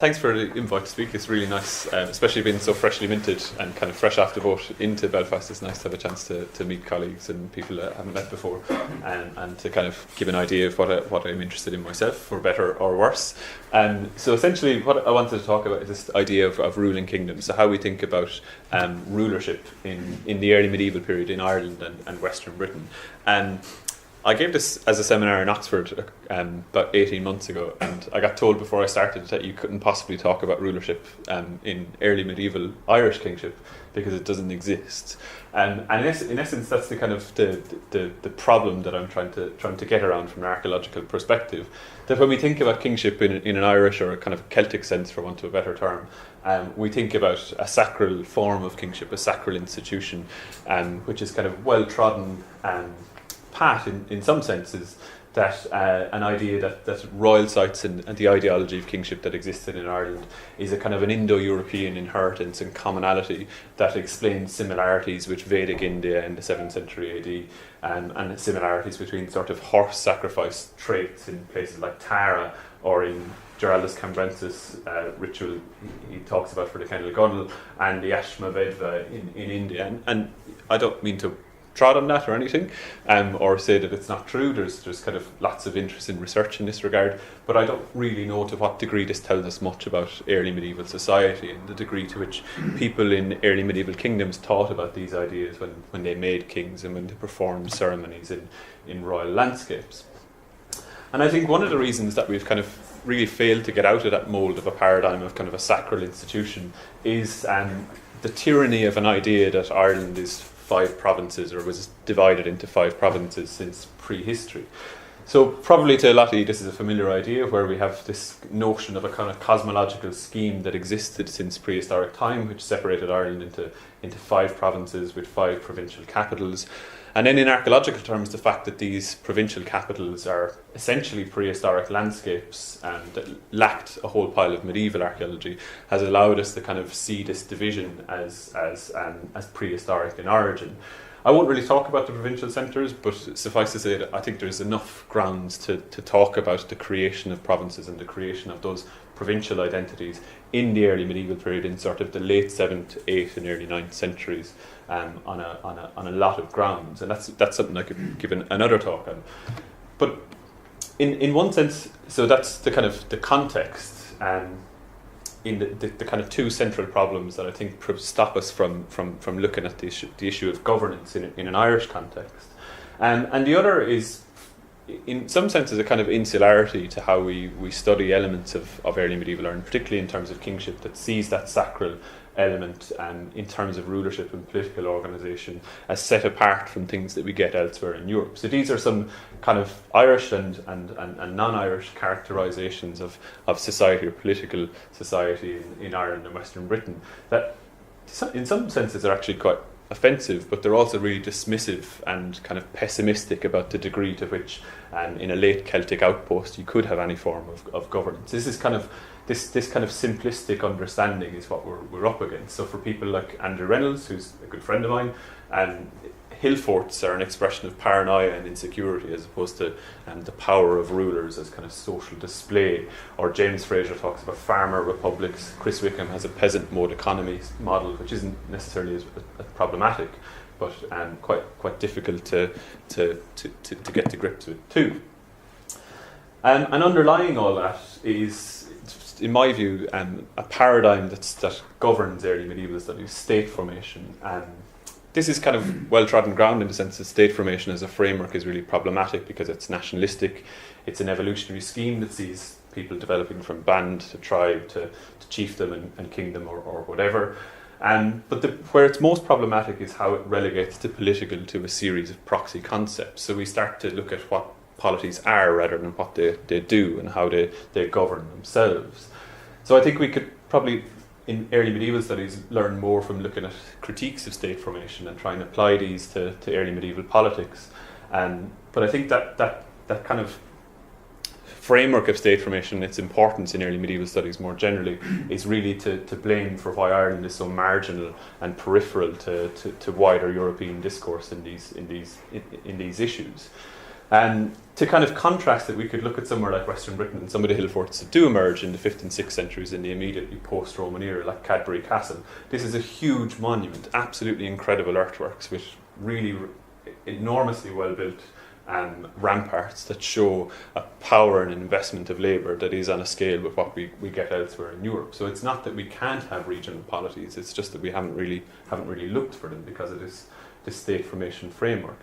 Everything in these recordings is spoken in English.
Thanks for the invite to speak. It's really nice, especially being so freshly minted and kind of fresh after vote into Belfast. It's nice to have a chance to meet colleagues and people that I haven't met before, and to kind of give an idea of what I'm interested in myself, for better or worse. So essentially what I wanted to talk about is this idea of ruling kingdoms, so how we think about rulership in the early medieval period in Ireland and Western Britain. I gave this as a seminar in Oxford about 18 months ago, and I got told before I started that you couldn't possibly talk about rulership in early medieval Irish kingship because it doesn't exist. And in essence, that's the kind of the problem that I'm trying to get around from an archaeological perspective. That when we think about kingship in an Irish or a kind of Celtic sense, for want of a better term, we think about a sacral form of kingship, a sacral institution, which is kind of well trodden. Path in some senses, that an idea that royal sites and the ideology of kingship that existed in Ireland is a kind of an Indo-European inheritance and commonality that explains similarities with Vedic India in the 7th century AD, and similarities between sort of horse sacrifice traits in places like Tara, or in Geraldus Cambrensis ritual he talks about for the Kenil Gunal, and the Ashma Vedva in India. And I don't mean to trod on that or anything, or say that it's not true. There's kind of lots of interest in research in this regard, but I don't really know to what degree this tells us much about early medieval society and the degree to which people in early medieval kingdoms thought about these ideas when they made kings and when they performed ceremonies in royal landscapes. And I think one of the reasons that we've kind of really failed to get out of that mould of a paradigm of kind of a sacral institution is the tyranny of an idea that Ireland is 5 provinces, or was divided into 5 provinces since prehistory. So probably to a lot of you this is a familiar idea, where we have this notion of a kind of cosmological scheme that existed since prehistoric time, which separated Ireland into 5 provinces with 5 provincial capitals. And then in archaeological terms, the fact that these provincial capitals are essentially prehistoric landscapes that lacked a whole pile of medieval archaeology has allowed us to kind of see this division as prehistoric in origin. I won't really talk about the provincial centres, but suffice to say that I think there's enough grounds to talk about the creation of provinces and the creation of those provincial identities in the early medieval period, in sort of the late 7th, 8th and early 9th centuries, on a lot of grounds. And that's something I could give another talk on. But in one sense, so that's the kind of the context, in the kind of 2 central problems that I think stop us from looking at the issue of governance in an Irish context. And the other is, in some senses, a kind of insularity to how we study elements of early medieval Ireland, particularly in terms of kingship, that sees that sacral element in terms of rulership and political organisation as set apart from things that we get elsewhere in Europe. So these are some kind of Irish and non-Irish characterisations of society or political society in Ireland and Western Britain that in some senses are actually quite offensive, but they're also really dismissive and kind of pessimistic about the degree to which in a late Celtic outpost you could have any form of governance. This is kind of this kind of simplistic understanding is what we're up against. So for people like Andrew Reynolds, who's a good friend of mine, hill forts are an expression of paranoia and insecurity, as opposed to the power of rulers as kind of social display. Or James Fraser talks about farmer republics. Chris Wickham has a peasant mode economy model, which isn't necessarily as problematic, but quite difficult to get to grips with too. And underlying all that is, in my view, a paradigm that governs early medieval studies, state formation. This is kind of well-trodden ground in the sense that state formation as a framework is really problematic because it's nationalistic. It's an evolutionary scheme that sees people developing from band to tribe to chiefdom and kingdom or whatever. But where it's most problematic is how it relegates the political to a series of proxy concepts. So we start to look at what polities are rather than what they do and how they govern themselves. So I think we could probably, in early medieval studies, learn more from looking at critiques of state formation and try and apply these to early medieval politics. But I think that kind of framework of state formation, its importance in early medieval studies more generally, is really to blame for why Ireland is so marginal and peripheral to wider European discourse in these issues. To kind of contrast it, we could look at somewhere like Western Britain and some of the hill forts that do emerge in the 5th and 6th centuries in the immediately post-Roman era, like Cadbury Castle. This is a huge monument, absolutely incredible earthworks with really enormously well-built ramparts that show a power and investment of labour that is on a scale with what we get elsewhere in Europe. So it's not that we can't have regional polities, it's just that we haven't really looked for them because of this state formation framework.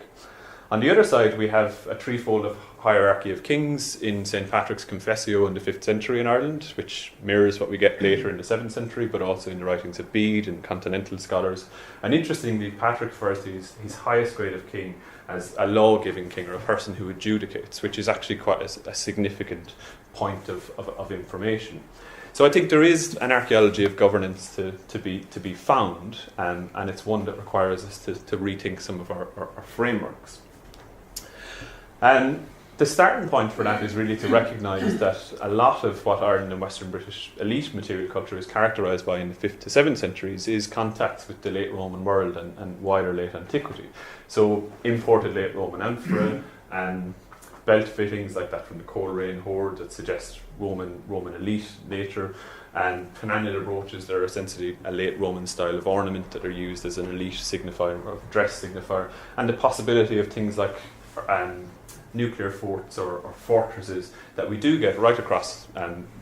On the other side, we have a threefold hierarchy of kings in St. Patrick's Confessio in the 5th century in Ireland, which mirrors what we get later in the 7th century, but also in the writings of Bede and continental scholars. And interestingly, Patrick refers to his highest grade of king as a law-giving king, or a person who adjudicates, which is actually quite a significant point of information. So I think there is an archaeology of governance to be found, and it's one that requires us to rethink some of our frameworks. The starting point for that is really to recognise that a lot of what Ireland and Western British elite material culture is characterised by in the 5th to 7th centuries is contacts with the late Roman world and wider late antiquity. So imported late Roman amphora and belt fittings like that from the Coleraine hoard that suggest Roman elite nature, and penannular brooches that are essentially a late Roman style of ornament that are used as an elite signifier or dress signifier, and the possibility of things like nuclear forts or fortresses that we do get right across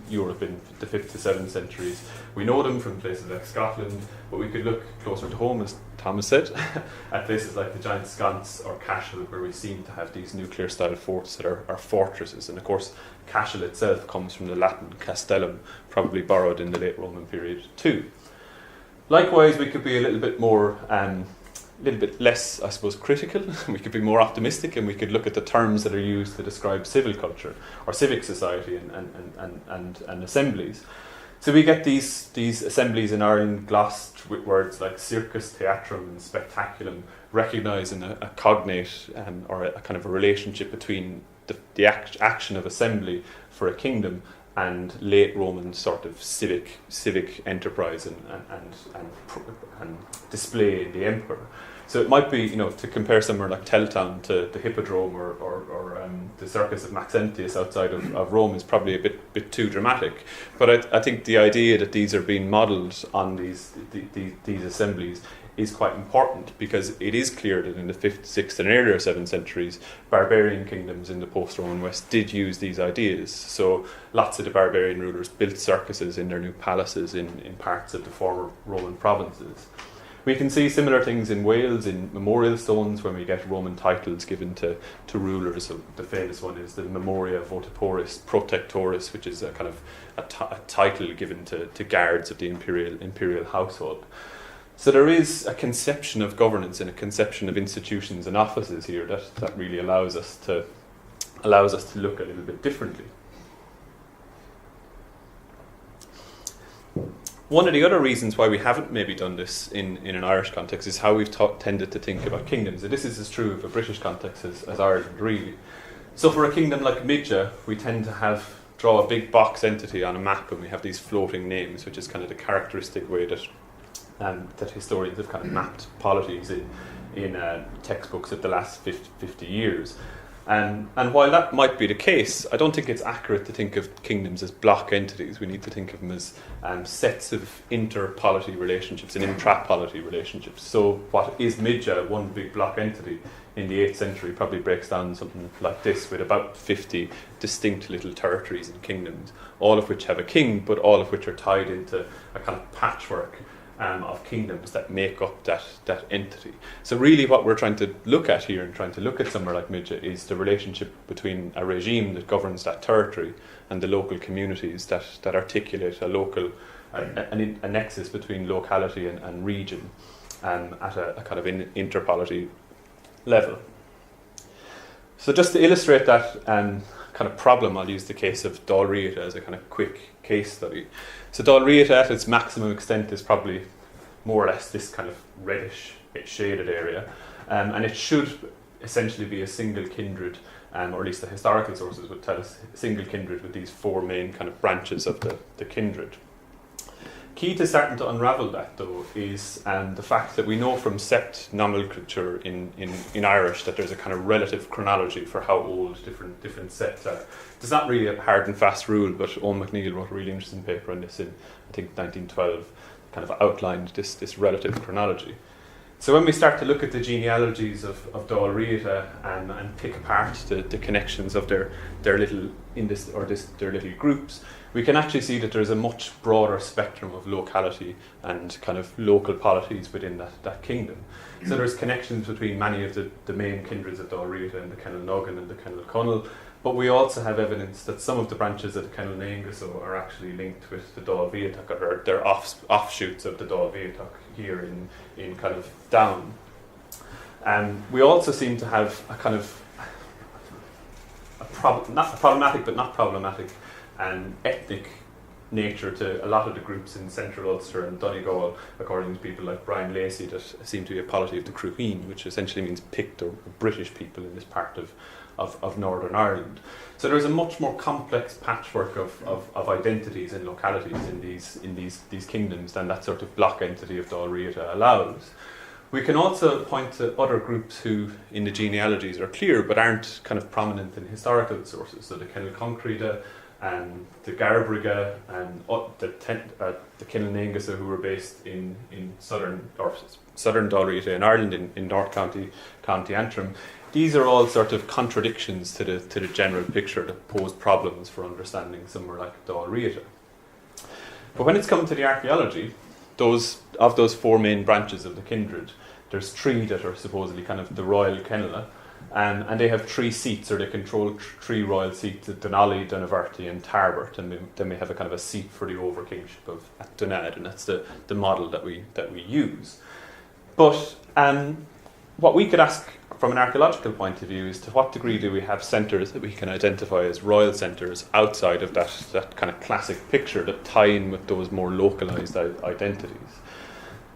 Europe in the 5th to 7th centuries. We know them from places like Scotland, but we could look closer to home, as Thomas said, at places like the Giant Sconce or Cashel, where we seem to have these nuclear style forts that are fortresses. And of course, Cashel itself comes from the Latin castellum, probably borrowed in the late Roman period too. Likewise, we could be a little bit less, I suppose, critical. We could be more optimistic, and we could look at the terms that are used to describe civil culture or civic society and assemblies. So we get these assemblies in Ireland glossed with words like circus, theatrum, and spectaculum, recognising a cognate or a kind of a relationship between the action of assembly for a kingdom and late Roman sort of civic enterprise and display in the emperor. So it might be, to compare somewhere like Teltown to the Hippodrome or the Circus of Maxentius outside of Rome is probably a bit too dramatic. But I think the idea that these are being modelled on these assemblies is quite important, because it is clear that in the 5th, 6th and earlier 7th centuries, barbarian kingdoms in the post-Roman West did use these ideas. So lots of the barbarian rulers built circuses in their new palaces in parts of the former Roman provinces. We can see similar things in Wales in memorial stones when we get Roman titles given to rulers. So the famous one is the Memoria Votiporis Protectoris, which is a kind of a title given to guards of the imperial household. So there is a conception of governance and a conception of institutions and offices here that really allows us to look a little bit differently. One of the other reasons why we haven't maybe done this in an Irish context is how we've tended to think about kingdoms. And this is as true of a British context as Ireland, really. So for a kingdom like Midja, we tend to draw a big box entity on a map, and we have these floating names, which is kind of the characteristic way that historians have kind of mapped polities in textbooks of the last 50 years. And while that might be the case, I don't think it's accurate to think of kingdoms as block entities. We need to think of them as sets of inter-polity relationships and intra-polity relationships. So what is Midja, one big block entity, in the 8th century probably breaks down something like this, with about 50 distinct little territories and kingdoms, all of which have a king, but all of which are tied into a kind of patchwork of kingdoms that make up that entity. So really what we're trying to look at here, and trying to look at somewhere like Midja, is the relationship between a regime that governs that territory and the local communities that articulate a nexus between locality and region at a kind of inter-polity level. So just to illustrate that kind of problem, I'll use the case of Dál Riata as a kind of quick case study. So Dál Riata at its maximum extent is probably more or less this kind of reddish shaded area, and it should essentially be a single kindred, or at least the historical sources would tell us a single kindred with these four main kind of branches of the kindred. key to starting to unravel that, though, is the fact that we know from sept nomenclature in Irish that there's a kind of relative chronology for how old different septs are. There's not really a hard and fast rule, but Owen McNeill wrote a really interesting paper on this in, I think, 1912, kind of outlined this relative chronology. So when we start to look at the genealogies of Dáil Riata and pick apart the connections of their little their little groups, we can actually see that there's a much broader spectrum of locality and kind of local polities within that kingdom. So there's connections between many of the main kindreds of Dáil Riata and the Kennel Nogan and the Kennel Connell, but we also have evidence that some of the branches of the Kennel Naingaso are actually linked with the Dáil Viatach, or they're offshoots of the Dáil Viatach here in kind of Down. We also seem to have a kind of not problematic, but not problematic, ethnic nature to a lot of the groups in central Ulster and Donegal, according to people like Brian Lacey, that seem to be a polity of the Cruheen, which essentially means Pict or British people in this part of Northern Ireland. So there's a much more complex patchwork of identities and localities in these kingdoms than that sort of block entity of Dáil Riata allows. We can also point to other groups who in the genealogies are clear but aren't kind of prominent in historical sources. So the Kennel Concreta and the Garbriga and the Kennel Naingasa, who were based in southern Dáil Riata in Ireland, in North County Antrim. These are all sort of contradictions to the general picture that pose problems for understanding somewhere like Dáil Riata. But when it's come to the archaeology, those four main branches of the kindred, there's three that are supposedly kind of the royal Kennela, and they have three seats, or they control three royal seats at Dunolly, Dunaverty and Tarbert, and then we have a kind of a seat for the overkingship of at Dunad, and that's the model that we use. But what we could ask from an archaeological point of view is, to what degree do we have centres that we can identify as royal centres outside of that kind of classic picture that tie in with those more localised identities?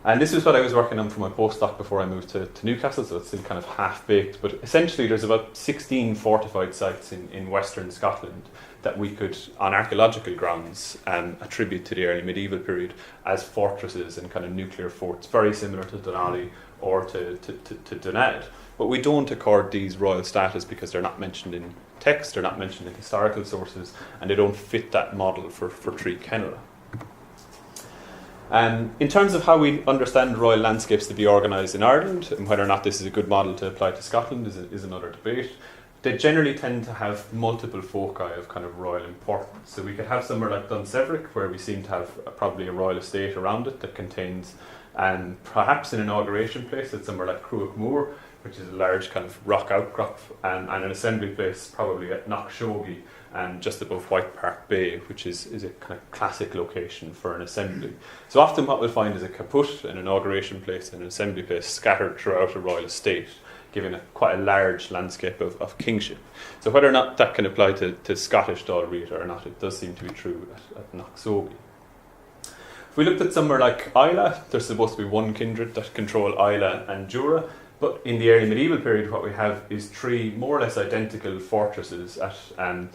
And this is what I was working on for my postdoc before I moved to Newcastle, so it's still kind of half-baked. But essentially there's about 16 fortified sites in western Scotland that we could, on archaeological grounds, attribute to the early medieval period as fortresses and kind of nuclear forts, very similar to Dunolly or to Dunad. But we don't accord these royal status because they're not mentioned in text, they're not mentioned in historical sources, and they don't fit that model for Trí Kennela. In terms of how we understand royal landscapes to be organised in Ireland, and whether or not this is a good model to apply to Scotland is another debate. They generally tend to have multiple foci of kind of royal importance. So we could have somewhere like Dunseverick, where we seem to have probably a royal estate around it that contains, perhaps an inauguration place at somewhere like Cruach Moor, which is a large kind of rock outcrop, and an assembly place probably at Knockshogie, and just above White Park Bay, which is a kind of classic location for an assembly. So often what we'll find is a caput, an inauguration place, and an assembly place scattered throughout a royal estate, giving quite a large landscape of kingship. So whether or not that can apply to Scottish Dáil Riata or not, it does seem to be true at Knockshogie. If we looked at somewhere like Islay, there's supposed to be one kindred that control Islay and Jura, but in the early medieval period what we have is three more or less identical fortresses up in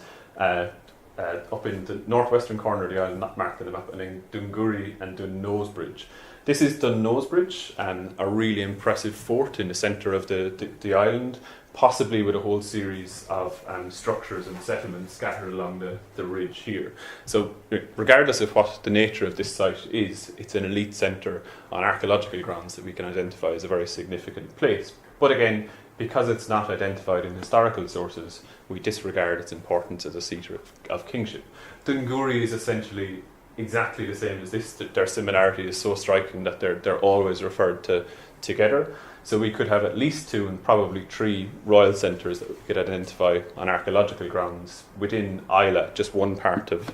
the northwestern corner of the island, not marked on the map, and then Dunguri and Dunnosebridge. This is Dunnosebridge, a really impressive fort in the centre of the island, possibly with a whole series of structures and settlements scattered along the ridge here. So regardless of what the nature of this site is, it's an elite centre on archaeological grounds that we can identify as a very significant place. But again, because it's not identified in historical sources, we disregard its importance as a seat of kingship. Dunguri is essentially exactly the same as this. Their similarity is so striking that they're always referred to together. So we could have at least two and probably three royal centres that we could identify on archaeological grounds within Islay, just one part of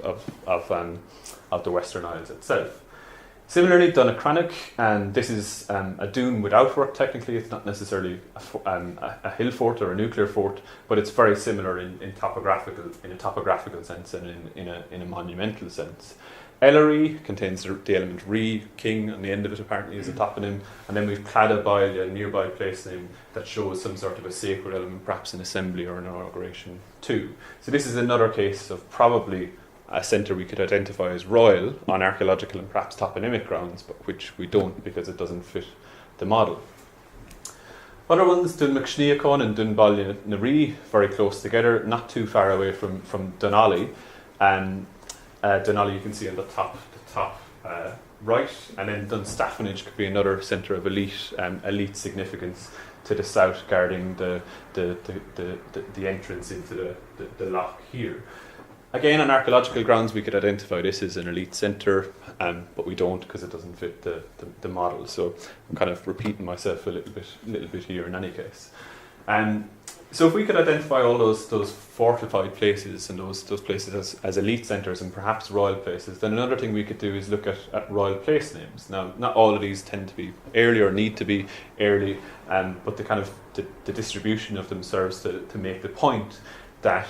the Western Isles itself. Similarly, Donaghcranach, and this is a dune without work. Technically, it's not necessarily a hill fort or a nuclear fort, but it's very similar in a topographical sense and in a monumental sense. Ellery contains the element re, king, on the end of it apparently is a toponym, and then we've Cladabail, a nearby place name that shows some sort of a sacred element, perhaps an assembly or an inauguration too. So this is another case of probably a centre we could identify as royal on archaeological and perhaps toponymic grounds, but which we don't because it doesn't fit the model. Other ones, Dun McShneacon and Dun Ballia na Rí, very close together, not too far away from Dunolly. Dunolly you can see on the top right, and then Dunstaffanage could be another centre of elite significance to the south, guarding the entrance into the loch here. Again, on archaeological grounds, we could identify this as an elite centre, but we don't because it doesn't fit the model. So I'm kind of repeating myself a little bit here in any case. So if we could identify all those fortified places and those places as elite centres and perhaps royal places, then another thing we could do is look at royal place names. Now, not all of these tend to be early or need to be early, but the kind of the distribution of them serves to make the point that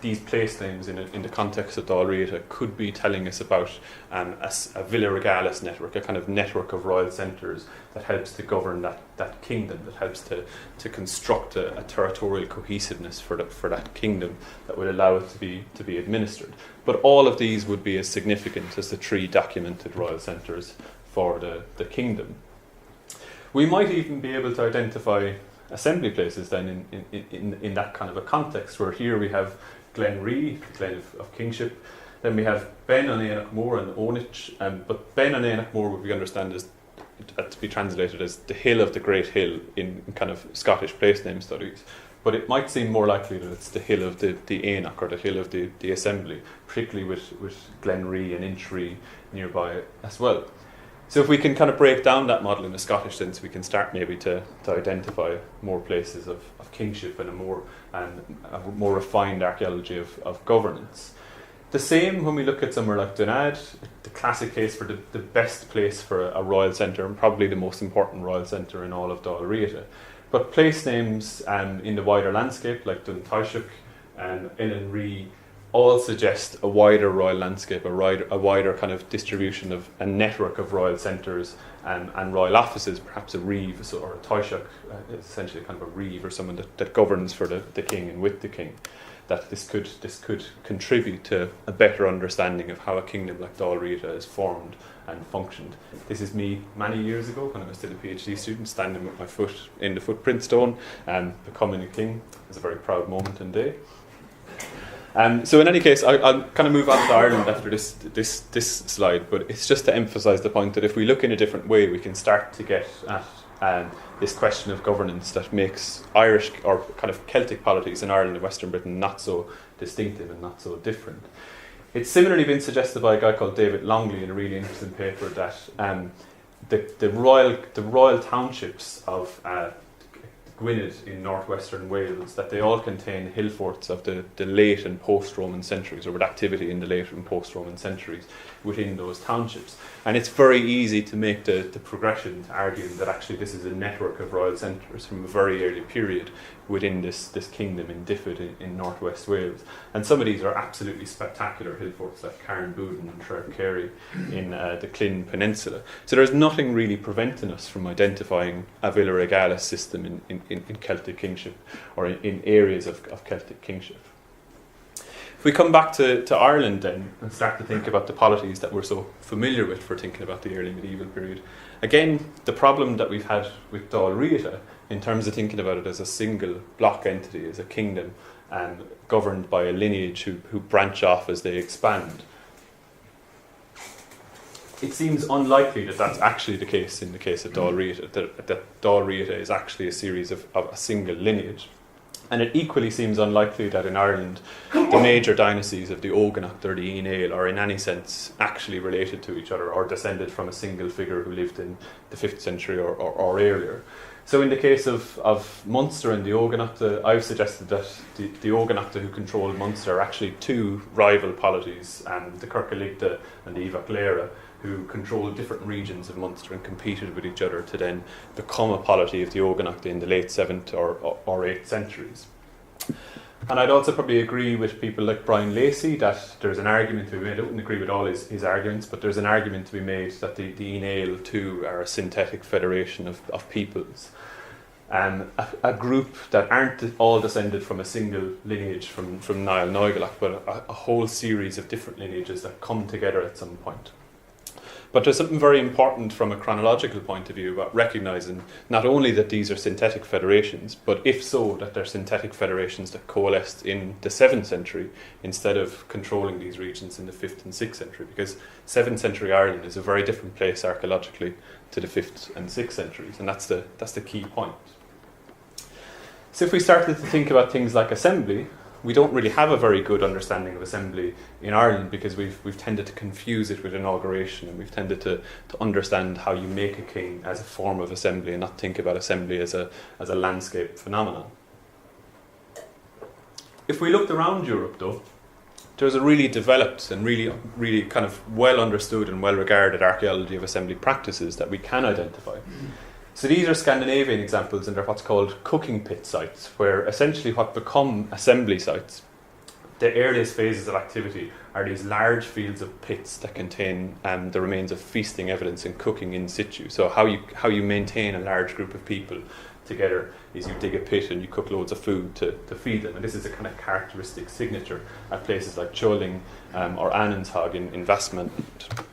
these place names in the context of Dalriata could be telling us about a Villa Regalis network, a kind of network of royal centres that helps to govern that kingdom, that helps to construct a territorial cohesiveness for that kingdom that would allow it to be administered. But all of these would be as significant as the 3 documented royal centres for the kingdom. We might even be able to identify assembly places then in that kind of a context, where here we have Glen Ree, the Glen of Kingship, then we have Ben on Éanach Mór and Onich, but Ben on Éanach Mór would we understand as to be translated as the hill of the great hill in kind of Scottish place name studies, but it might seem more likely that it's the hill of the Éanach, or the hill of the assembly, particularly with Glen Ree and Inch-Ree nearby as well. So if we can kind of break down that model in a Scottish sense, we can start maybe to identify more places of kingship and a more refined archaeology of governance. The same when we look at somewhere like Dunad, the classic case for the best place for a royal centre, and probably the most important royal centre in all of Dalriata. But place names in the wider landscape, like Duntaishuk and Ellen Ree, all suggest a wider royal landscape, a wider kind of distribution of a network of royal centres and royal offices, perhaps a reeve or a taoiseach, essentially kind of a reeve or someone that governs for the king and with the king. That this could contribute to a better understanding of how a kingdom like Dalriata is formed and functioned. This is me many years ago when I was still a PhD student, standing with my foot in the footprint stone and becoming a king. It was a very proud moment and day. So in any case, I'll kind of move on to Ireland after this slide, but it's just to emphasise the point that if we look in a different way, we can start to get at this question of governance that makes Irish or kind of Celtic polities in Ireland and Western Britain not so distinctive and not so different. It's similarly been suggested by a guy called David Longley in a really interesting paper that the royal townships of Gwynedd in northwestern Wales, that they all contain hill forts of the late and post-Roman centuries, or with activity in the late and post-Roman centuries within those townships. And it's very easy to make the progression to argue that actually this is a network of royal centres from a very early period within this kingdom in Diffid in northwest Wales. And some of these are absolutely spectacular hill forts like Carnbuden and Trearcary in the Clin Peninsula. So there's nothing really preventing us from identifying a Villa Regalis system in Celtic kingship, or in areas of Celtic kingship. If we come back to Ireland then and start to think about the polities that we're so familiar with for thinking about the early medieval period, again, the problem that we've had with Dalriata in terms of thinking about it as a single block entity, as a kingdom, and governed by a lineage who branch off as they expand. It seems unlikely that that's actually the case in the case of Dalriata, that Dalriata is actually a series of a single lineage. And it equally seems unlikely that in Ireland the major dynasties of the Ogenacht or the Aonail are in any sense actually related to each other or descended from a single figure who lived in the 5th century or earlier. So in the case of Munster and the Ogenacht, I've suggested that the Ogenacht who controlled Munster are actually two rival polities, the Kirkaligda and the Ivaclera, who controlled different regions of Munster and competed with each other to then become a polity of the Ogenacht in the late 7th or 8th centuries. And I'd also probably agree with people like Brian Lacey that there's an argument to be made. I wouldn't agree with all his arguments, but there's an argument to be made that the Aonail too are a synthetic federation of peoples. a group that aren't all descended from a single lineage from Niall Noigelach, but a whole series of different lineages that come together at some point. But there's something very important from a chronological point of view about recognising not only that these are synthetic federations, but if so, that they're synthetic federations that coalesced in the 7th century instead of controlling these regions in the 5th and 6th century, because 7th century Ireland is a very different place archaeologically to the 5th and 6th centuries, and that's the key point. So if we started to think about things like assembly, we don't really have a very good understanding of assembly in Ireland because we've tended to confuse it with inauguration, and we've tended to understand how you make a king as a form of assembly and not think about assembly as a landscape phenomenon. If we looked around Europe though, there's a really developed and really kind of well understood and well regarded archaeology of assembly practices that we can identify. So these are Scandinavian examples, and they're what's called cooking pit sites, where essentially what become assembly sites, the earliest phases of activity are these large fields of pits that contain the remains of feasting evidence and cooking in situ. So how you maintain a large group of people together is you dig a pit and you cook loads of food to feed them. And this is a kind of characteristic signature at places like Choling or Annenshag in Vestmanland.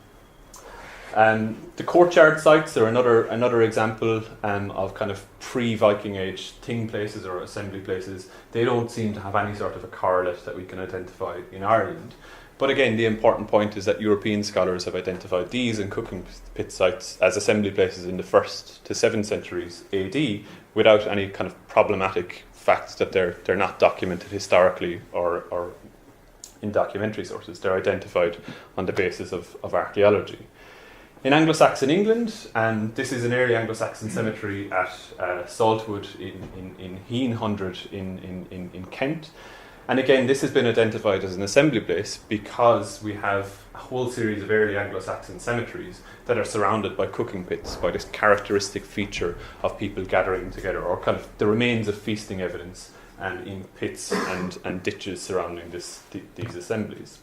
The courtyard sites are another example of kind of pre-Viking Age thing places or assembly places. They don't seem to have any sort of a correlate that we can identify in Ireland. But again, the important point is that European scholars have identified these and cooking pit sites as assembly places in the 1st to 7th centuries AD without any kind of problematic fact that they're not documented historically or in documentary sources. They're identified on the basis of archaeology. In Anglo-Saxon England, and this is an early Anglo-Saxon cemetery at Saltwood in Heen Hundred in Kent. And again, this has been identified as an assembly place because we have a whole series of early Anglo-Saxon cemeteries that are surrounded by cooking pits, by this characteristic feature of people gathering together, or kind of the remains of feasting evidence in pits and ditches surrounding these assemblies.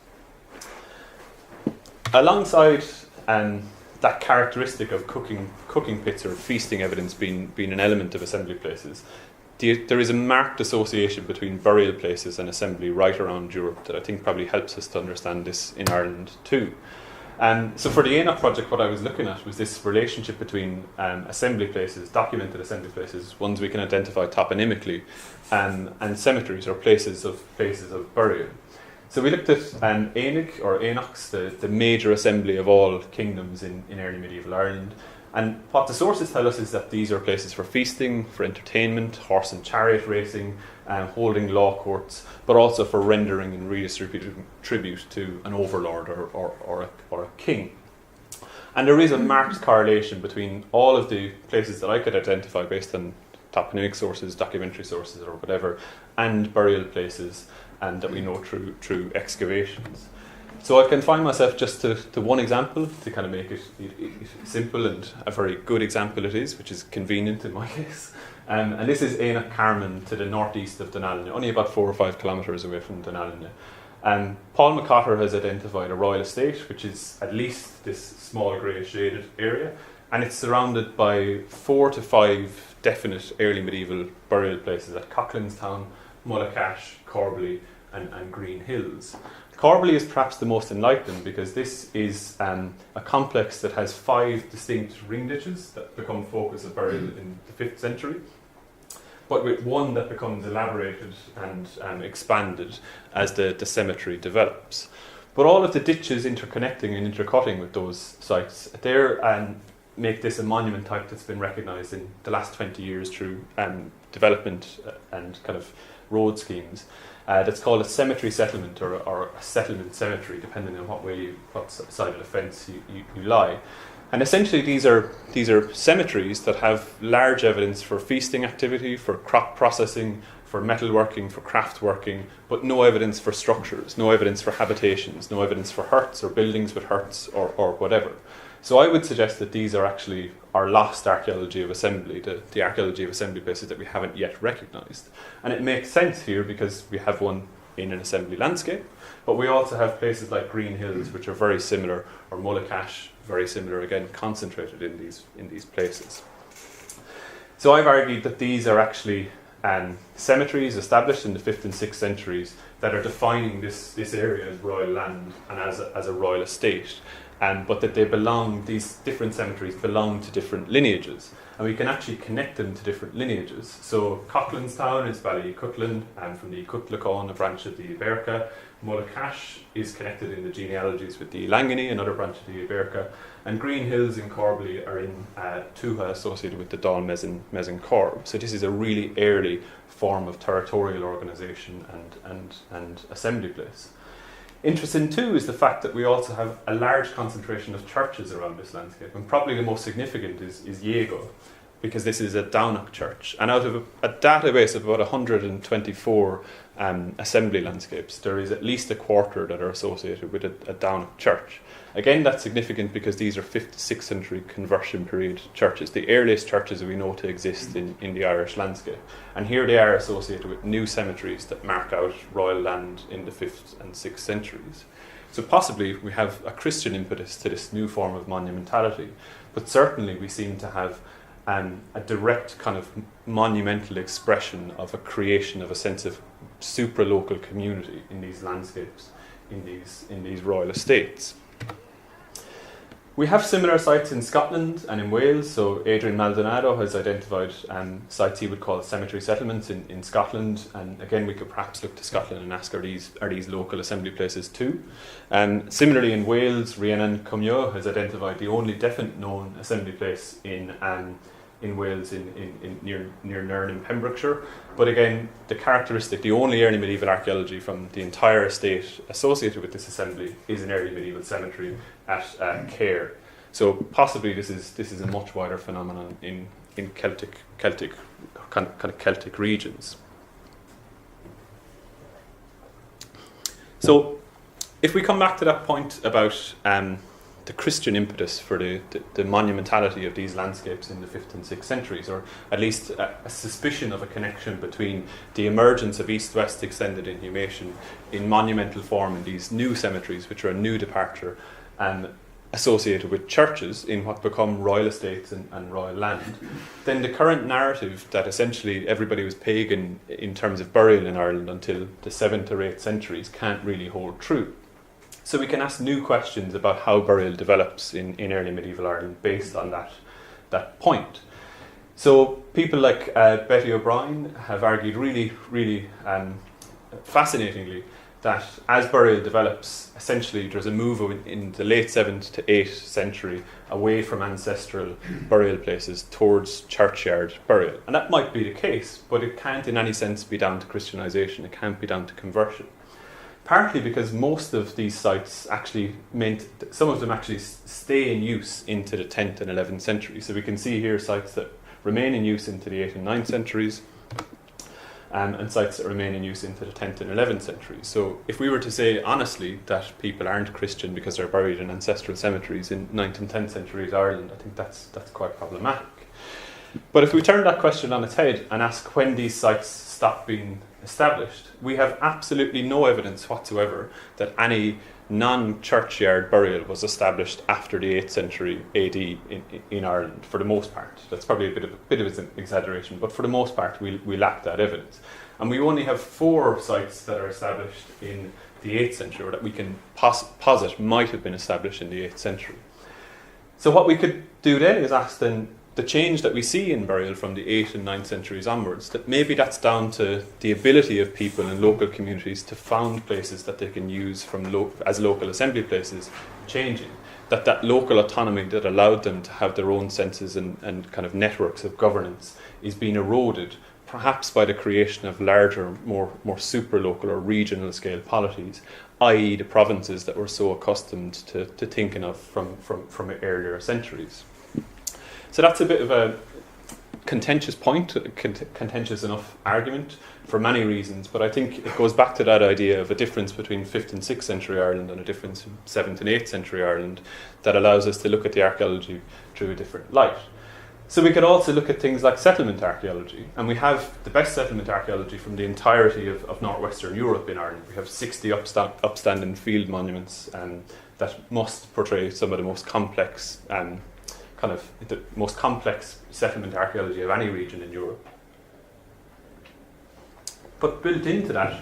Alongside that characteristic of cooking pits or feasting evidence being an element of assembly places, there is a marked association between burial places and assembly right around Europe that I think probably helps us to understand this in Ireland too. So for the Enoch project, what I was looking at was this relationship between assembly places, documented assembly places, ones we can identify toponymically, and cemeteries or places of burial. So we looked at Éannig or Éanochs, the major assembly of all kingdoms in early medieval Ireland. And what the sources tell us is that these are places for feasting, for entertainment, horse and chariot racing, holding law courts, but also for rendering and redistributing tribute to an overlord or a king. And there is a marked correlation between all of the places that I could identify based on toponymic sources, documentary sources or whatever, and burial places, and that we know through excavations. So I confine myself just to one example to kind of make it simple, and a very good example it is, which is convenient in my case. And this is Éanach Carman to the northeast of Dunallen, only about 4 or 5 kilometres away from Dunallen. Paul McCotter has identified a royal estate, which is at least this small grey shaded area, and it's surrounded by 4 to 5 definite early medieval burial places at Coughlinstown, Mullacash, Corbally and Green Hills. Corbally is perhaps the most enlightened because this is a complex that has 5 distinct ring ditches that become focus of burial in the 5th century, but with one that becomes elaborated and expanded as the cemetery develops. But all of the ditches interconnecting and intercutting with those sites, they make this a monument type that's been recognised in the last 20 years through development and kind of road schemes. That's called a cemetery settlement or a settlement cemetery, depending on what side of the fence you lie. And essentially these are cemeteries that have large evidence for feasting activity, for crop processing, for metalworking, for craft working, but no evidence for structures, no evidence for habitations, no evidence for herts or buildings with herts or whatever. So I would suggest that these are actually our lost archaeology of assembly, the archaeology of assembly places that we haven't yet recognised. And it makes sense here because we have one in an assembly landscape, but we also have places like Green Hills, which are very similar, or Mullacash, very similar, again, concentrated in these places. So I've argued that these are actually cemeteries established in the 5th and 6th centuries that are defining this area as royal land and as a royal estate, but that these different cemeteries belong to different lineages, and we can actually connect them to different lineages. So Coughlinstown is Ballycutlin, from the Cutlacón, a branch of the Iberca. Mullacash is connected in the genealogies with the Langany, another branch of the Iberca, and Green Hills in Corbally are in Tuatha, associated with the Dáil Mezen Corb. So this is a really early form of territorial organisation and assembly place. Interesting too is the fact that we also have a large concentration of churches around this landscape, and probably the most significant is Yeago, because this is a Downach church, and out of a database of about 124 assembly landscapes, there is at least a quarter that are associated with a Downach church. Again, that's significant because these are 5th to 6th century conversion period churches, the earliest churches we know to exist in the Irish landscape. And here they are associated with new cemeteries that mark out royal land in the 5th and 6th centuries. So possibly we have a Christian impetus to this new form of monumentality, but certainly we seem to have a direct kind of monumental expression of a creation of a sense of supra-local community in these landscapes, in these royal estates. We have similar sites in Scotland and in Wales. So Adrian Maldonado has identified sites he would call cemetery settlements in Scotland, and again we could perhaps look to Scotland and ask, are these local assembly places too? Similarly in Wales, Rhiannon Cumio has identified the only definite known assembly place in Wales near Nairn in Pembrokeshire. But again, the only early medieval archaeology from the entire estate associated with this assembly is an early medieval cemetery at Cahir. So possibly this is a much wider phenomenon in Celtic kind of Celtic regions. So if we come back to that point about the Christian impetus for the monumentality of these landscapes in the 5th and 6th centuries, or at least a suspicion of a connection between the emergence of East-West extended inhumation in monumental form in these new cemeteries, which are a new departure, associated with churches in what become royal estates and royal land, then the current narrative that essentially everybody was pagan in terms of burial in Ireland until the 7th or 8th centuries can't really hold true. So we can ask new questions about how burial develops in early medieval Ireland based on that point. So people like Betty O'Brien have argued really, really fascinatingly that as burial develops, essentially there's a move in the late 7th to 8th century away from ancestral burial places towards churchyard burial. And that might be the case, but it can't in any sense be down to Christianization, it can't be down to conversion. Partly because most of these sites some of them actually stay in use into the 10th and 11th century. So we can see here sites that remain in use into the 8th and 9th centuries, and sites that remain in use into the 10th and 11th centuries. So if we were to say honestly that people aren't Christian because they're buried in ancestral cemeteries in 9th and 10th centuries Ireland, I think that's quite problematic. But if we turn that question on its head and ask when these sites stopped being established, we have absolutely no evidence whatsoever that any non-churchyard burial was established after the 8th century AD in Ireland, for the most part. That's probably a bit of an exaggeration, but for the most part we lack that evidence. And we only have 4 sites that are established in the 8th century, or that we can posit might have been established in the 8th century. So what we could do then is ask then, the change that we see in burial from the 8th and 9th centuries onwards, that maybe that's down to the ability of people in local communities to found places that they can use as local assembly places changing. That local autonomy that allowed them to have their own senses and kind of networks of governance is being eroded, perhaps by the creation of larger, more super-local or regional scale polities, i.e. the provinces that we're so accustomed to thinking of from earlier centuries. So that's a bit of a contentious point, contentious enough argument for many reasons, but I think it goes back to that idea of a difference between 5th and 6th century Ireland and a difference in 7th and 8th century Ireland that allows us to look at the archaeology through a different light. So we could also look at things like settlement archaeology, and we have the best settlement archaeology from the entirety of northwestern Europe in Ireland. We have 60 upstanding field monuments that must portray some of the most complex kind of the most complex settlement archaeology of any region in Europe. But built into that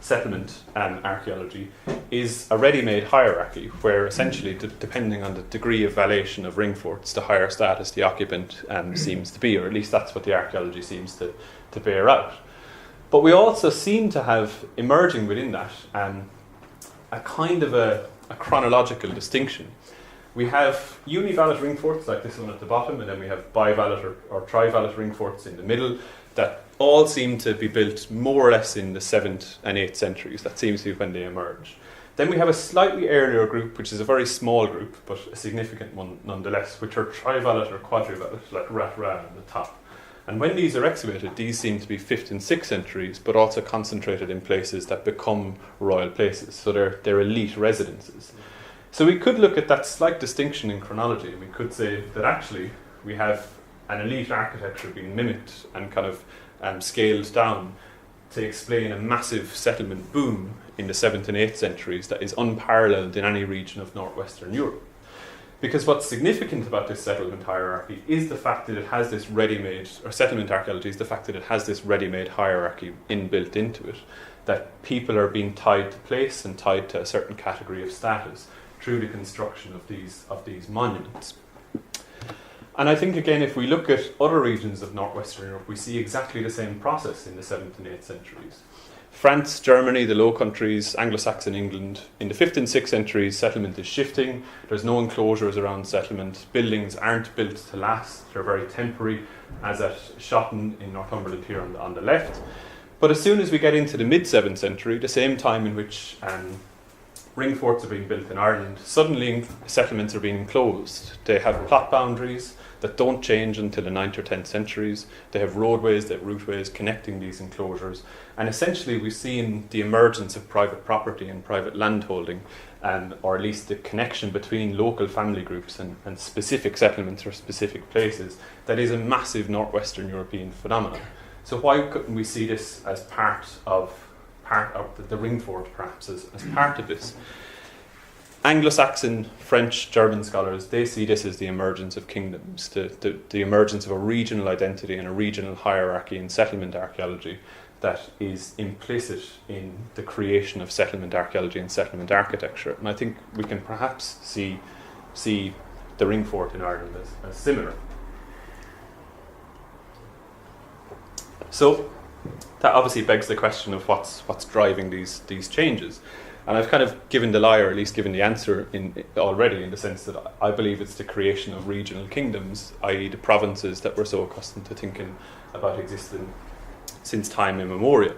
settlement archaeology is a ready-made hierarchy where essentially, depending on the degree of valation of ring forts, the higher status the occupant seems to be, or at least that's what the archaeology seems to bear out. But we also seem to have, emerging within that, a kind of a chronological distinction. We have univalent ring forts like this one at the bottom, and then we have bivalent or trivalent ring forts in the middle that all seem to be built more or less in the 7th and 8th centuries. That seems to be when they emerge. Then we have a slightly earlier group, which is a very small group, but a significant one nonetheless, which are trivalent or quadrivalent, like Rat-Ra on the top. And when these are excavated, these seem to be 5th and 6th centuries, but also concentrated in places that become royal places. So they're elite residences. So we could look at that slight distinction in chronology, and we could say that actually we have an elite architecture being mimicked and kind of scaled down to explain a massive settlement boom in the 7th and 8th centuries that is unparalleled in any region of northwestern Europe. Because what's significant about this settlement hierarchy is the fact that it has this ready-made, or settlement archaeology is the fact that it has this ready-made hierarchy inbuilt into it, that people are being tied to place and tied to a certain category of status through the construction of these monuments. And I think, again, if we look at other regions of northwestern Europe, we see exactly the same process in the 7th and 8th centuries. France, Germany, the Low Countries, Anglo-Saxon England, in the 5th and 6th centuries, settlement is shifting. There's no enclosures around settlement. Buildings aren't built to last. They're very temporary, as at Shotton in Northumberland here on the left. But as soon as we get into the mid-7th century, the same time in which ring forts are being built in Ireland, suddenly settlements are being enclosed. They have plot boundaries that don't change until the 9th or 10th centuries. They have roadways, they have routeways connecting these enclosures. And essentially we've seen the emergence of private property and private landholding, or at least the connection between local family groups and specific settlements or specific places that is a massive northwestern European phenomenon. So why couldn't we see this as part of the ring fort, perhaps, as part of this? Anglo-Saxon, French, German scholars, they see this as the emergence of kingdoms, the emergence of a regional identity and a regional hierarchy in settlement archaeology that is implicit in the creation of settlement archaeology and settlement architecture. And I think we can perhaps see the ring fort in Ireland as similar. So that obviously begs the question of what's driving these changes. And I've kind of given the lie, or at least given the answer already, in the sense that I believe it's the creation of regional kingdoms, i.e. the provinces that we're so accustomed to thinking about existing since time immemorial.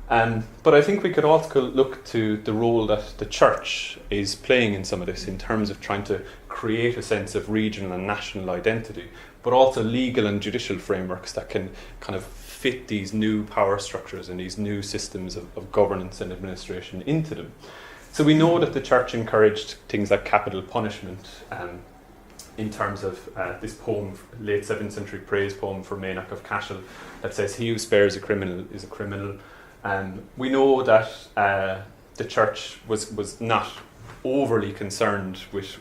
But I think we could also look to the role that the church is playing in some of this, in terms of trying to create a sense of regional and national identity, but also legal and judicial frameworks that can kind of fit these new power structures and these new systems of governance and administration into them. So we know that the church encouraged things like capital punishment, in terms of this poem, late 7th century praise poem for Maynooth of Cashel, that says, "He who spares a criminal is a criminal." We know that the church was not overly concerned with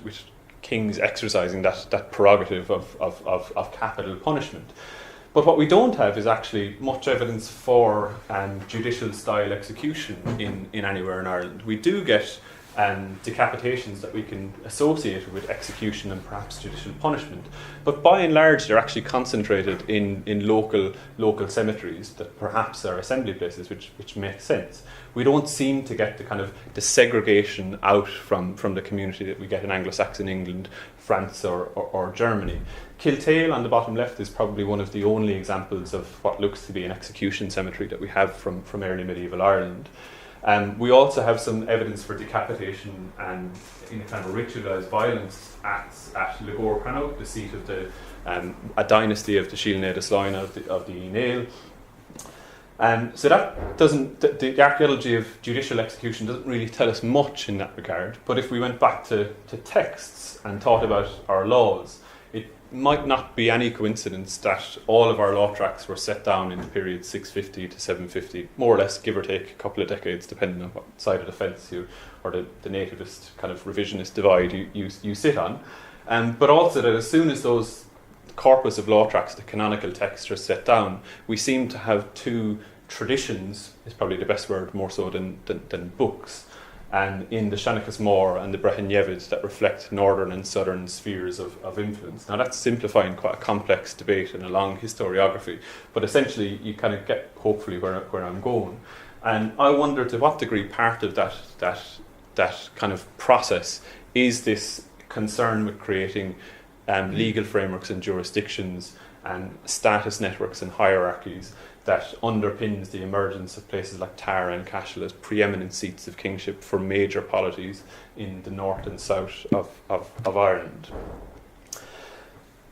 kings exercising that prerogative of capital punishment. But what we don't have is actually much evidence for judicial style execution in anywhere in Ireland. We do get decapitations that we can associate with execution and perhaps judicial punishment, but by and large they're actually concentrated in local cemeteries that perhaps are assembly places, which makes sense. We don't seem to get the segregation out from the community that we get in Anglo-Saxon England, France or Germany. Kiltale on the bottom left is probably one of the only examples of what looks to be an execution cemetery that we have from early medieval Ireland. We also have some evidence for decapitation and in a kind of ritualised violence at Legor Crannog, the seat of a dynasty of the Síl de Sláine of the Nail. So that doesn't, the archaeology of judicial execution doesn't really tell us much in that regard. But if we went back to texts and thought about our laws, it might not be any coincidence that all of our law tracts were set down in the period 650 to 750, more or less, give or take a couple of decades, depending on what side of the fence or the nativist kind of revisionist divide you sit on. But also that as soon as those corpus of law tracts, the canonical texts, are set down, we seem to have two traditions, is probably the best word, more so than books, and in the Seanchas Mór and the Brethyn Nevid that reflect northern and southern spheres of influence. Now that's simplifying quite a complex debate and a long historiography, but essentially you kind of get hopefully where I'm going. And I wonder to what degree part of that kind of process is this concern with creating legal frameworks and jurisdictions and status networks and hierarchies that underpins the emergence of places like Tara and Cashel as preeminent seats of kingship for major polities in the north and south of Ireland.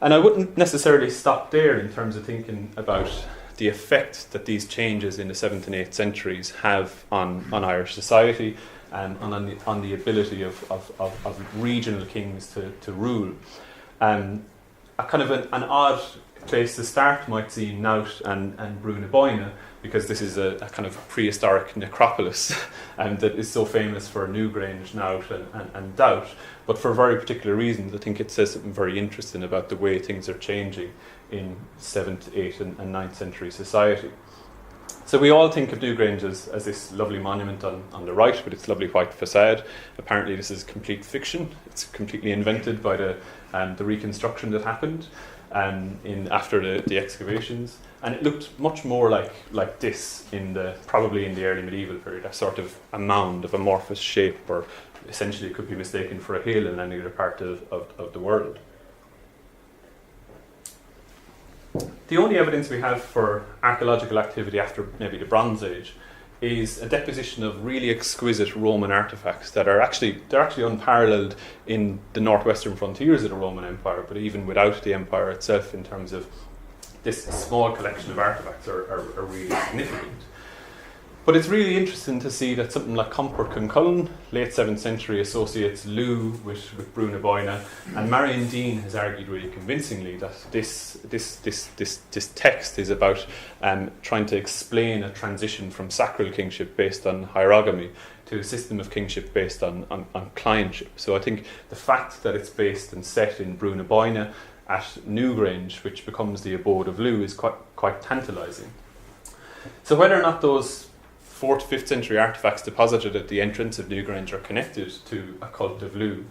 And I wouldn't necessarily stop there in terms of thinking about the effect that these changes in the 7th and 8th centuries have on Irish society and on the ability of regional kings to rule. A kind of an odd place to start might seem Naut and Brúnaboyna, because this is a kind of prehistoric necropolis that is so famous for Newgrange, Naut and Doubt. But for very particular reasons, I think it says something very interesting about the way things are changing in 7th, 8th and 9th century society. So we all think of Newgrange as this lovely monument on the right with its lovely white facade. Apparently this is complete fiction. It's completely invented by the reconstruction that happened after the excavations. And it looked much more like this probably in the early medieval period, a sort of a mound of amorphous shape, or essentially it could be mistaken for a hill in any other part of the world. The only evidence we have for archaeological activity after maybe the Bronze Age is a deposition of really exquisite Roman artefacts that are actually unparalleled in the northwestern frontiers of the Roman Empire, but even without the empire itself, in terms of this small collection of artefacts are really significant. But it's really interesting to see that something like Comport Concullen, late 7th century, associates Lugh with Brúnaboyna, and Marion Dean has argued really convincingly that this text is about trying to explain a transition from sacral kingship based on hierogamy to a system of kingship based on clientship. So I think the fact that it's based and set in Brúnaboyna at Newgrange, which becomes the abode of Lugh, is quite tantalising. So whether or not those 4th to 5th century artefacts deposited at the entrance of Newgrange are connected to a cult of Lugh,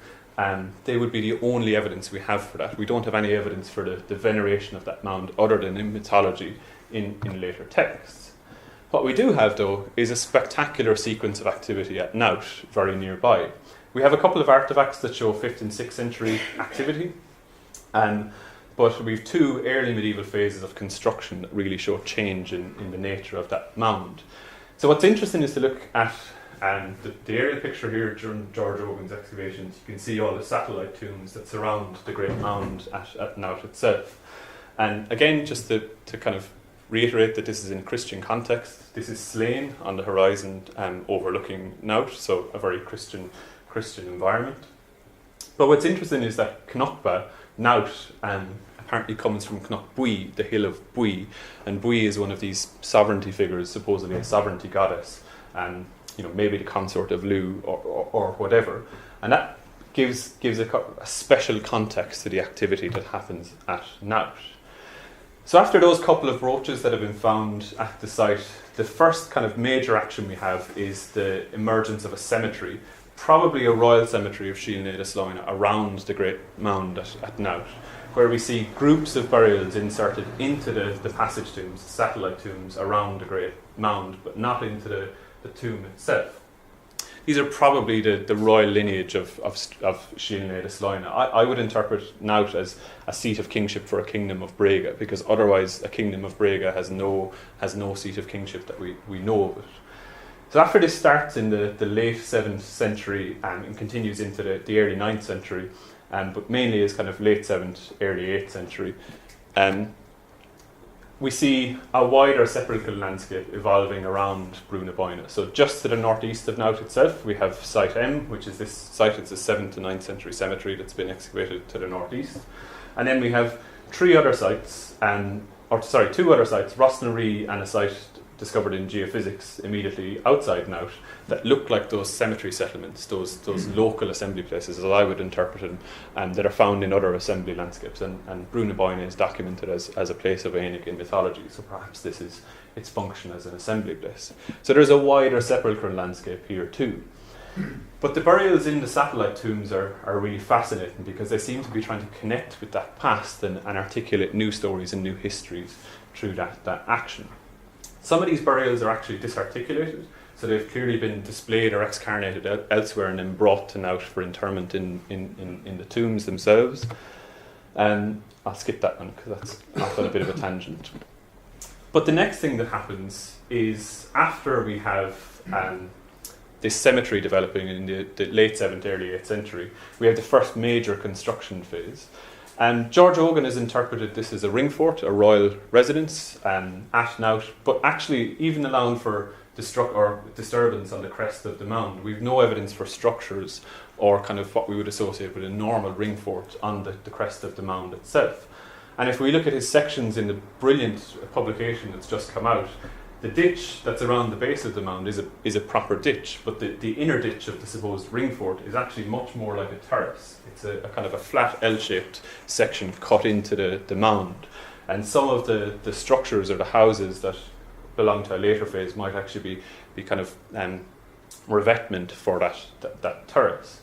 they would be the only evidence we have for that. We don't have any evidence for the veneration of that mound other than in mythology in later texts. What we do have, though, is a spectacular sequence of activity at Naut, very nearby. We have a couple of artefacts that show 5th and 6th century activity, but we have two early medieval phases of construction that really show change in the nature of that mound. So what's interesting is to look at the aerial picture here during George Ogan's excavations. You can see all the satellite tombs that surround the great mound at Naut itself. And again, just to kind of reiterate that this is in a Christian context, this is Slane on the horizon overlooking Naut, so a very Christian environment. But what's interesting is that Knockba, Naut, apparently comes from Knockbui, the hill of Bui, and Bui is one of these sovereignty figures, supposedly a sovereignty goddess, and maybe the consort of Lugh or whatever, and that gives a special context to the activity that happens at Naut. So after those couple of brooches that have been found at the site, the first kind of major action we have is the emergence of a cemetery, probably a royal cemetery of Síl na Slóine around the great mound at Naut, where we see groups of burials inserted into the passage tombs, satellite tombs around the great mound, but not into the tomb itself. These are probably the royal lineage of Síl na Slóine. I would interpret Naut as a seat of kingship for a kingdom of Brega, because otherwise a kingdom of Brega has no seat of kingship that we know of it. So after this starts in the late 7th century and continues into the early 9th century, but mainly is kind of late 7th, early 8th century, we see a wider sepulchral landscape evolving around Brúnaboyna. So just to the northeast of Naut itself, we have Site M, which is this site. It's a 7th to 9th century cemetery that's been excavated to the northeast. And then we have two other sites, Rosnaree, and a site discovered in geophysics immediately outside Naut that look like those cemetery settlements, those local assembly places, as I would interpret them, that are found in other assembly landscapes. And Brunaboyne is documented as a place of Aeonic in mythology, so perhaps this is its function as an assembly place. So there's a wider sepulchral landscape here too. But the burials in the satellite tombs are really fascinating because they seem to be trying to connect with that past and articulate new stories and new histories through that action. Some of these burials are actually disarticulated, so they've clearly been displayed or excarnated elsewhere and then brought to Naut for interment in the tombs themselves. I'll skip that one because that's off on a bit of a tangent. But the next thing that happens is after we have this cemetery developing in the late 7th, early 8th century, we have the first major construction phase. And George Ogan has interpreted this as a ring fort, a royal residence at Naut, but actually even allowing for disturbance on the crest of the mound. We've no evidence for structures or kind of what we would associate with a normal ring fort on the crest of the mound itself. And if we look at his sections in the brilliant publication that's just come out, the ditch that's around the base of the mound is a proper ditch, but the inner ditch of the supposed ring fort is actually much more like a terrace. It's a kind of a flat L-shaped section cut into the mound. And some of the structures or the houses that belong to a later phase might actually be kind of revetment for that terrace.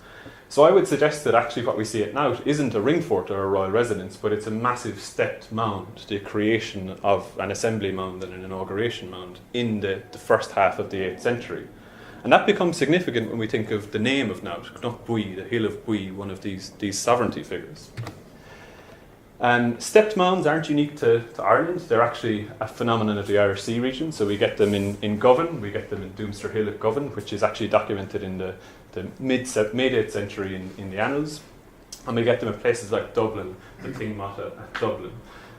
So I would suggest that actually what we see at Naut isn't a ring fort or a royal residence, but it's a massive stepped mound, the creation of an assembly mound and an inauguration mound in the first half of the 8th century. And that becomes significant when we think of the name of Naut, Cnoc Bui, the hill of Bui, one of these sovereignty figures. Stepped mounds aren't unique to Ireland. They're actually a phenomenon of the Irish Sea region. So we get them in Govan, we get them in Doomster Hill at Govan, which is actually documented in the mid-8th century in the annals. And we get them at places like Dublin, the Tingmata at Dublin.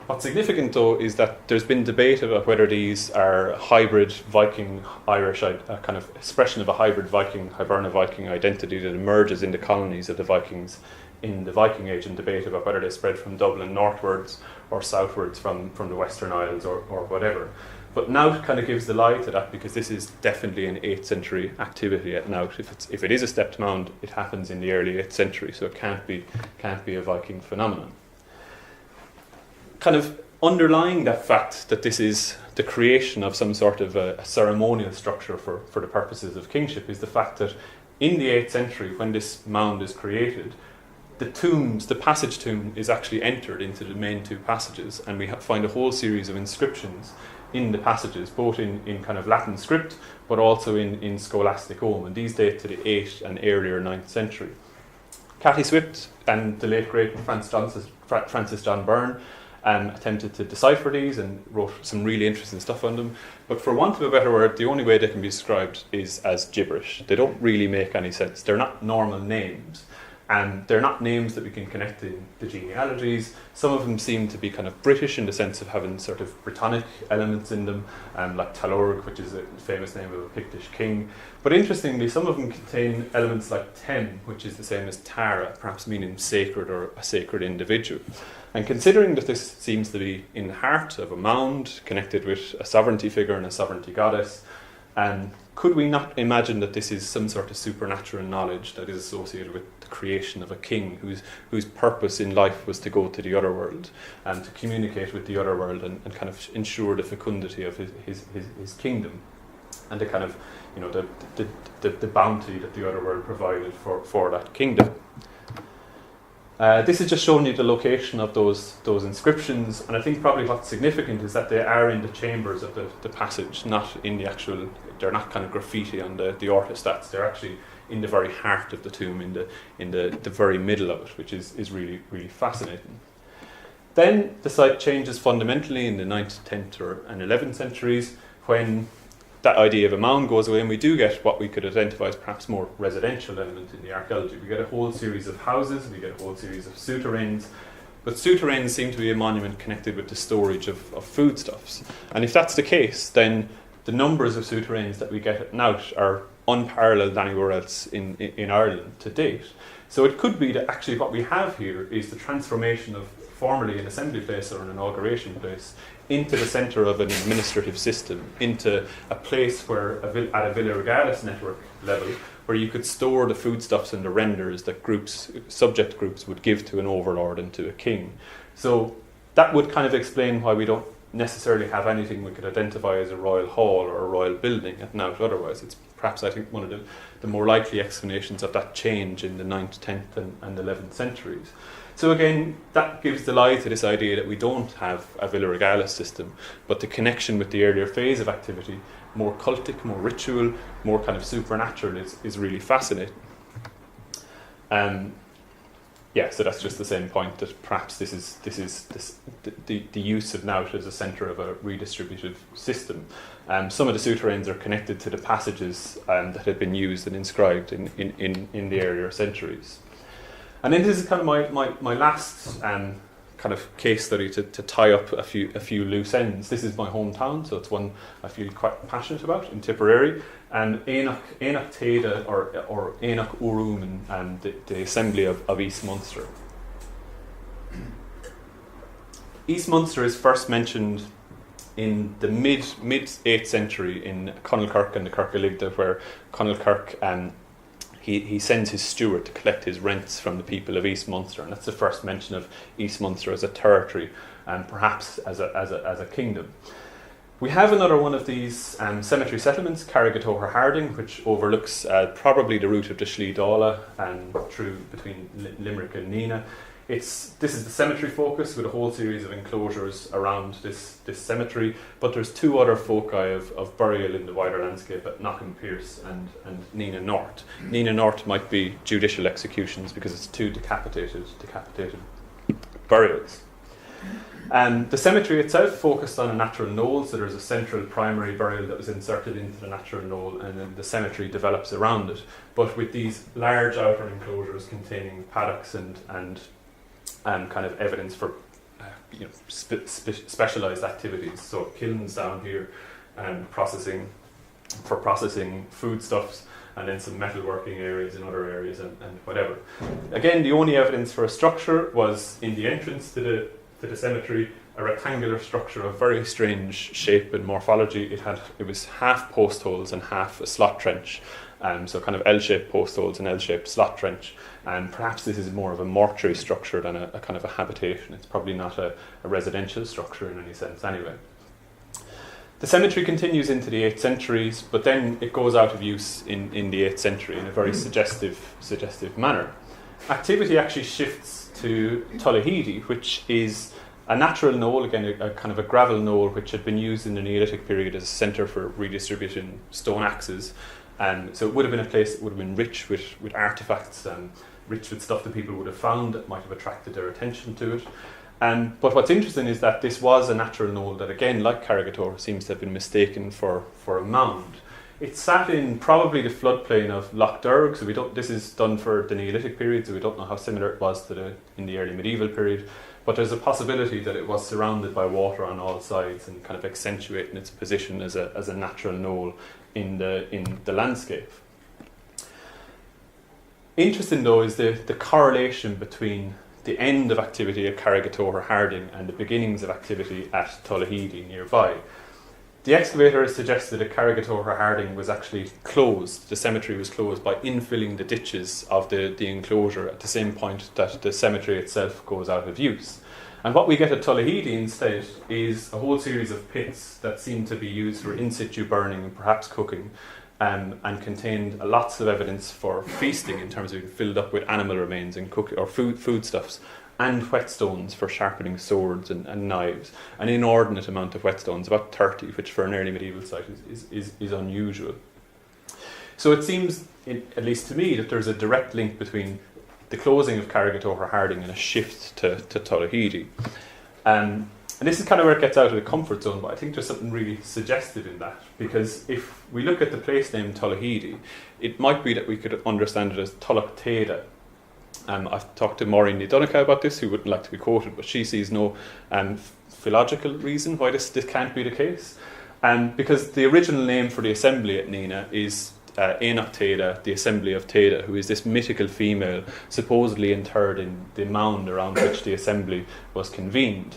What's significant though is that there's been debate about whether these are hybrid Viking Irish, a kind of expression of a hybrid Viking, Hiberna Viking identity that emerges in the colonies of the Vikings in the Viking Age, and debate about whether they spread from Dublin northwards or southwards from the Western Isles or whatever. But Naut kind of gives the lie to that because this is definitely an 8th century activity at Naut. If it is a stepped mound, it happens in the early 8th century, so it can't be a Viking phenomenon. Kind of underlying that fact that this is the creation of some sort of a ceremonial structure for the purposes of kingship is the fact that in the 8th century, when this mound is created, the passage tomb is actually entered into the main two passages, and we find a whole series of inscriptions in the passages, both in kind of Latin script, but also in scholastic ogham, and these date to the 8th and earlier 9th century. Cathy Swift and the late great Francis John Byrne attempted to decipher these and wrote some really interesting stuff on them, but for want of a better word, the only way they can be described is as gibberish. They don't really make any sense. They're not normal names. And they're not names that we can connect to the genealogies. Some of them seem to be kind of British in the sense of having sort of Britannic elements in them, like Talorg, which is a famous name of a Pictish king. But interestingly, some of them contain elements like Tem, which is the same as Tara, perhaps meaning sacred or a sacred individual. And considering that this seems to be in the heart of a mound, connected with a sovereignty figure and a sovereignty goddess, could we not imagine that this is some sort of supernatural knowledge that is associated with the creation of a king whose purpose in life was to go to the other world and to communicate with the other world and kind of ensure the fecundity of his kingdom and the kind of, you know, the bounty that the other world provided for that kingdom. This is just showing you the location of those inscriptions, and I think probably what's significant is that they are in the chambers of the passage, not in the actual. They're not kind of graffiti on the orthostats. They're actually in the very heart of the tomb, in the very middle of it, which is really, really fascinating. Then the site changes fundamentally in the 9th, 10th, and 11th centuries when that idea of a mound goes away, and we do get what we could identify as perhaps more residential element in the archaeology. We get a whole series of houses, we get a whole series of souterrains, but souterrains seem to be a monument connected with the storage of foodstuffs. And if that's the case, then the numbers of souterrains that we get at Naut are unparalleled anywhere else in Ireland to date. So it could be that actually what we have here is the transformation of formerly an assembly place or an inauguration place, into the centre of an administrative system, into a place where, at a Villa Regalis network level, where you could store the foodstuffs and the renders that subject groups would give to an overlord and to a king. So that would kind of explain why we don't necessarily have anything we could identify as a royal hall or a royal building at Nowt otherwise. It's perhaps, I think, one of the more likely explanations of that change in the 9th, 10th and 11th centuries. So again, that gives the lie to this idea that we don't have a Villa Regalis system, but the connection with the earlier phase of activity, more cultic, more ritual, more kind of supernatural, is really fascinating. So that's just the same point, that perhaps this is the use of Nowt as a centre of a redistributive system. Some of the souterrains are connected to the passages that had been used and inscribed in the earlier centuries. And then this is kind of my last kind of case study to tie up a few loose ends. This is my hometown, so it's one I feel quite passionate about, in Tipperary. And Éanach Taeda, or Éanach Urum, and the Assembly of East Munster. East Munster is first mentioned in the mid 8th century in Conall and the Kirk of Ligda, where Conall he sends his steward to collect his rents from the people of East Munster, and that's the first mention of East Munster as a territory, and perhaps as a kingdom. We have another one of these cemetery settlements, Carrigator Harding, which overlooks probably the route of the Sliabh Dála and through between Limerick and Nina. This is the cemetery focus, with a whole series of enclosures around this cemetery, but there's two other foci of burial in the wider landscape at Knockham Pierce and Nina North. Nina North might be judicial executions because it's two decapitated burials. The cemetery itself focused on a natural knoll, so there's a central primary burial that was inserted into the natural knoll, and then the cemetery develops around it, but with these large outer enclosures containing paddocks and kind of evidence for specialised activities. So kilns down here, and processing foodstuffs, and then some metalworking areas in other areas and whatever. Again, the only evidence for a structure was in the entrance to the cemetery, a rectangular structure of very strange shape and morphology. It was half post holes and half a slot trench. So kind of L-shaped post holes and L-shaped slot trench, and perhaps this is more of a mortuary structure than a kind of a habitation. It's probably not a residential structure in any sense anyway. The cemetery continues into the 8th centuries, but then it goes out of use in the 8th century in a very suggestive manner. Activity actually shifts to Tullaheedy, which is a natural knoll, again a kind of a gravel knoll, which had been used in the Neolithic period as a centre for redistributing stone axes. So it would have been a place that would have been rich with artefacts, rich with stuff that people would have found that might have attracted their attention to it. But what's interesting is that this was a natural knoll that, again, like Carrigator, seems to have been mistaken for a mound. It sat in probably the floodplain of Lough Derg, so this is done for the Neolithic period, so we don't know how similar it was in the early medieval period. But there's a possibility that it was surrounded by water on all sides and kind of accentuating its position as a natural knoll in the landscape. Interesting though is the correlation between the end of activity at Carrigator Harding and the beginnings of activity at Tullaheedy nearby. The excavator has suggested that Carrigator Harding was actually closed. The cemetery was closed by infilling the ditches of the enclosure at the same point that the cemetery itself goes out of use. And what we get at Tullaheedy instead is a whole series of pits that seem to be used for in situ burning and perhaps cooking, and contained lots of evidence for feasting in terms of being filled up with animal remains and foodstuffs, and whetstones for sharpening swords and knives. An inordinate amount of whetstones, about 30, which for an early medieval site is unusual. So it seems, at least to me, that there's a direct link between the closing of Carrigator Harding and a shift to Tullaheedy. And this is kind of where it gets out of the comfort zone, but I think there's something really suggestive in that, because if we look at the place name Tullaheedy, it might be that we could understand it as Tullach Taeda. I've talked to Maureen Ní Donncha about this, who wouldn't like to be quoted, but she sees no philological reason why this can't be the case. Because the original name for the assembly at Nina is Éanach Taeda, the assembly of Taeda, who is this mythical female supposedly interred in the mound around which the assembly was convened.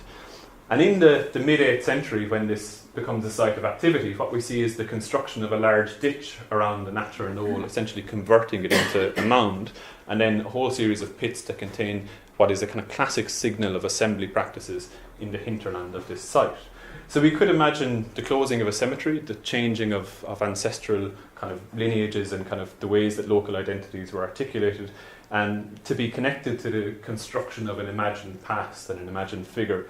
And in the mid-8th century, when this becomes a site of activity, what we see is the construction of a large ditch around the Natcher Knoll, essentially converting it into a mound, and then a whole series of pits that contain what is a kind of classic signal of assembly practices in the hinterland of this site. So we could imagine the closing of a cemetery, the changing of ancestral kind of lineages and kind of the ways that local identities were articulated, and to be connected to the construction of an imagined past and an imagined figure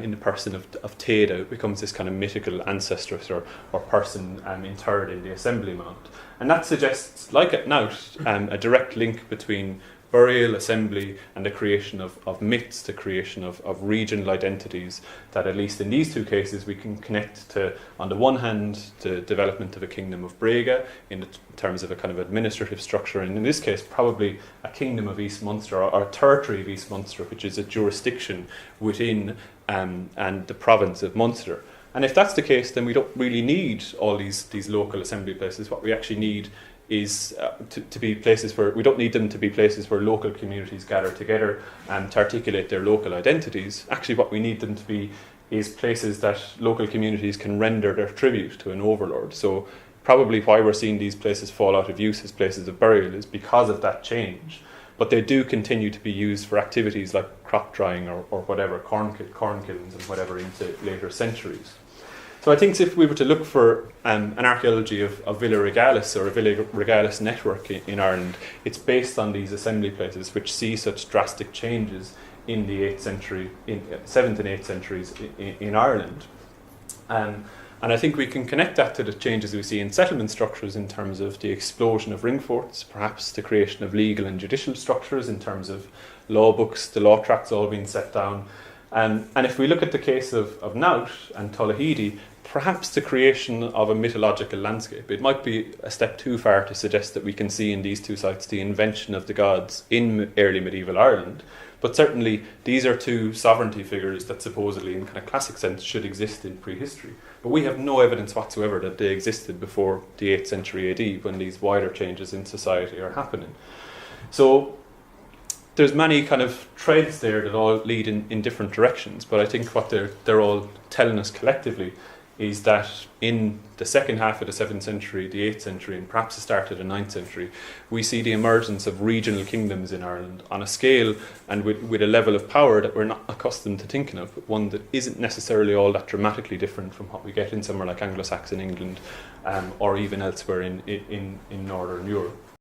in the person of Taeda. It becomes this kind of mythical ancestress or person interred in the assembly mound. And that suggests, like at Knout, a direct link between burial, assembly, and the creation of myths, the creation of regional identities that, at least in these two cases, we can connect to, on the one hand, the development of a kingdom of Brega in terms of a kind of administrative structure, and in this case, probably a kingdom of East Munster or a territory of East Munster, which is a jurisdiction within and the province of Munster. And if that's the case, then we don't really need all these local assembly places. What we actually need is to be places where we don't need them to be places where local communities gather together and to articulate their local identities. Actually, what we need them to be is places that local communities can render their tribute to an overlord. So probably why we're seeing these places fall out of use as places of burial is because of that change. But they do continue to be used for activities like crop drying or whatever, corn kilns and whatever into later centuries. So I think if we were to look for an archaeology of Villa Regalis or a Villa Regalis network in Ireland, it's based on these assembly places which see such drastic changes in the 8th century, in 7th and 8th centuries in Ireland. And I think we can connect that to the changes we see in settlement structures in terms of the explosion of ring forts, perhaps the creation of legal and judicial structures in terms of law books, the law tracts all being set down. And if we look at the case of Knout and Tullahedy, perhaps the creation of a mythological landscape. It might be a step too far to suggest that we can see in these two sites the invention of the gods in early medieval Ireland, but certainly these are two sovereignty figures that supposedly in kind of classic sense should exist in prehistory. But we have no evidence whatsoever that they existed before the 8th century AD when these wider changes in society are happening. So there's many kind of threads there that all lead in different directions, but I think what they're all telling us collectively is that in the second half of the 7th century, the 8th century, and perhaps the start of the 9th century, we see the emergence of regional kingdoms in Ireland on a scale and with a level of power that we're not accustomed to thinking of, but one that isn't necessarily all that dramatically different from what we get in somewhere like Anglo-Saxon England or even elsewhere in Northern Europe.